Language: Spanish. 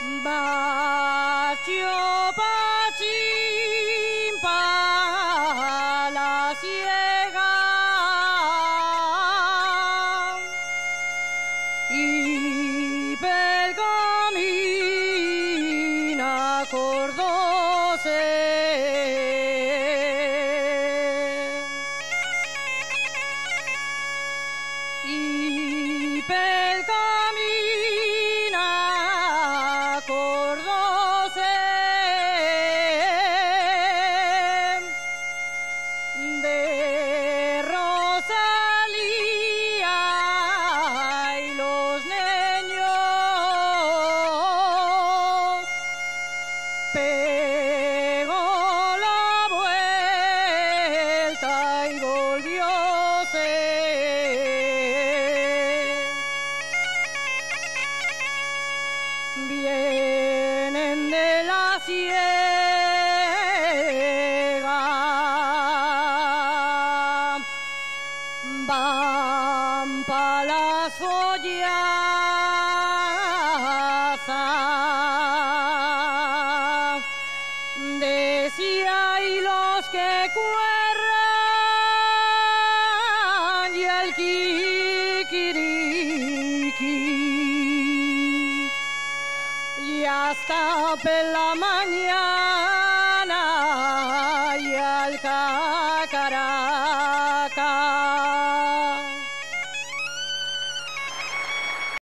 Bacio pachín pa la ciega y pel camina acordóse y pel camina acordóse de Rosalía y los niños pegó la vuelta y volvióse. Vienen de la ciega, van pa las follazas, decía y los que cuerran y el kikiriki. Y hasta por la mañana y al cacará.